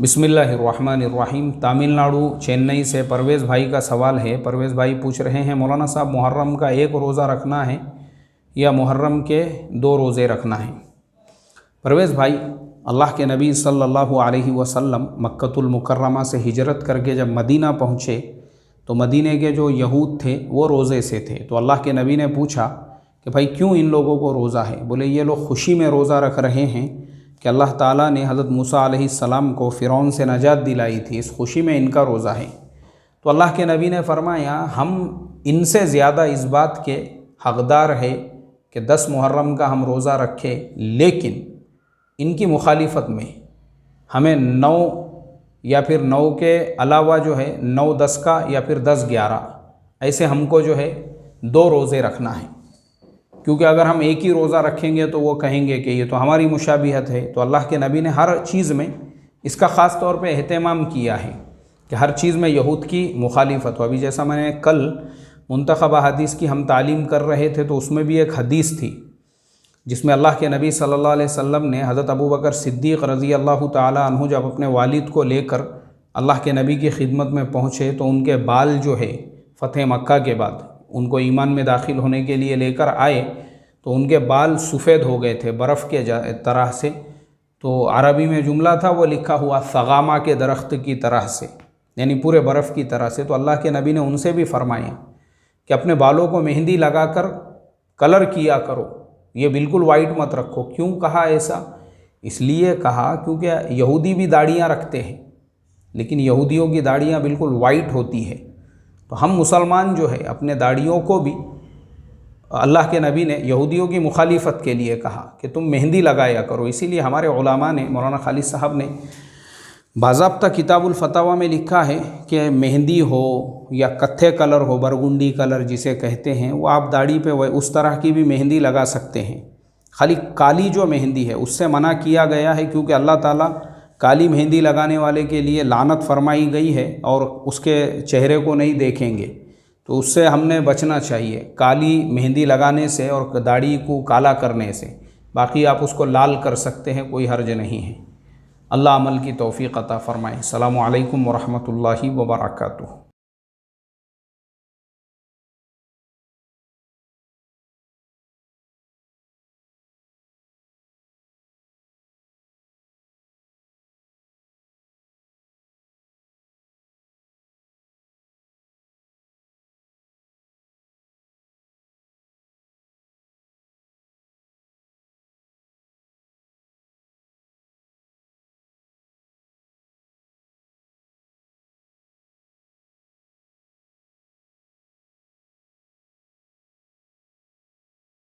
बिस्मिल्लाहिर्रहमानिर्रहीम। तमिल नाडु चेन्नई से परवेज़ भाई का सवाल है। परवेज़ भाई पूछ रहे हैं, मौलाना साहब मुहर्रम का एक रोज़ा रखना है या मुहर्रम के 2 रोज़े रखना है? परवेज़ भाई, अल्लाह के नबी सल्लल्लाहु अलैहि वसल्लम मक्कतुल मुकर्रमा से हिजरत करके जब मदीना पहुँचे तो मदीने के जो यहूद थे वो रोज़े से थे। तो अल्लाह के नबी ने पूछा कि भाई क्यों इन लोगों को रोज़ा है? बोले ये लोग खुशी में रोज़ा रख रहे हैं कि अल्लाह ताला ने हज़रत मूसा अलैहिस्सलाम को फ़िरौन से नजात दिलाई थी, इस खुशी में इनका रोज़ा है। तो अल्लाह के नबी ने फरमाया, हम इनसे ज़्यादा इस बात के हक़दार है कि 10 मुहर्रम का हम रोज़ा रखें, लेकिन इनकी मुखालिफत में हमें 9 या फिर 9 के अलावा जो है 9-10 का या फिर 10-11 ऐसे हमको जो है 2 रोज़े रखना है। क्योंकि अगर हम एक ही रोज़ा रखेंगे तो वो कहेंगे कि ये तो हमारी मुशाबिहत है। तो अल्लाह के नबी ने हर चीज़ में इसका ख़ास तौर पे एहतमाम किया है कि हर चीज़ में यहूद की मुखालिफत हो। अभी जैसा मैंने कल मुंतखब हदीस की हम तालीम कर रहे थे तो उसमें भी एक हदीस थी जिसमें अल्लाह के नबी सल्लल्लाहु अलैहि वसल्लम ने हज़रत अबू बकर सिद्दीक़ रज़ी अल्लाह ताला अन्हु जब अपने वालिद को लेकर अल्लाह के नबी की खिदमत में पहुँचे तो उनके बाल जो है फ़तह मक्का के बाद उनको ईमान में दाखिल होने के लिए लेकर आए तो उनके बाल सफ़ेद हो गए थे बर्फ़ के तरह से। तो अरबी में जुमला था वो लिखा हुआ सगामा के दरख्त की तरह से, यानी पूरे बर्फ़ की तरह से। तो अल्लाह के नबी ने उनसे भी फरमाया कि अपने बालों को मेहंदी लगाकर कलर किया करो, ये बिल्कुल वाइट मत रखो। क्यों कहा ऐसा? इसलिए कहा क्योंकि यहूदी भी दाढ़ियाँ रखते हैं, लेकिन यहूदियों की दाढ़ियाँ बिल्कुल वाइट होती है। तो हम मुसलमान जो है अपने दाढ़ियों को भी अल्लाह के नबी ने यहूदियों की मुखालिफत के लिए कहा कि तुम मेहंदी लगाया करो। इसीलिए हमारे उलमा ने, मौलाना खालिद साहब ने बाज़ाब्ता किताबुल फतावा में लिखा है कि मेहंदी हो या कत्थे कलर हो, बरगुंडी कलर जिसे कहते हैं, वो आप दाढ़ी पे उस तरह की भी मेहंदी लगा सकते हैं। खाली काली जो मेहंदी है उससे मना किया गया है, क्योंकि अल्लाह ताला काली मेहंदी लगाने वाले के लिए लानत फरमाई गई है और उसके चेहरे को नहीं देखेंगे। तो उससे हमने बचना चाहिए, काली मेहंदी लगाने से और दाढ़ी को काला करने से। बाकी आप उसको लाल कर सकते हैं, कोई हर्ज नहीं है। अल्लाह अमल की तौफीक अता फ़रमाए। अस्सलामु अलैकुम व रहमतुल्लाहि व बरकातुहू।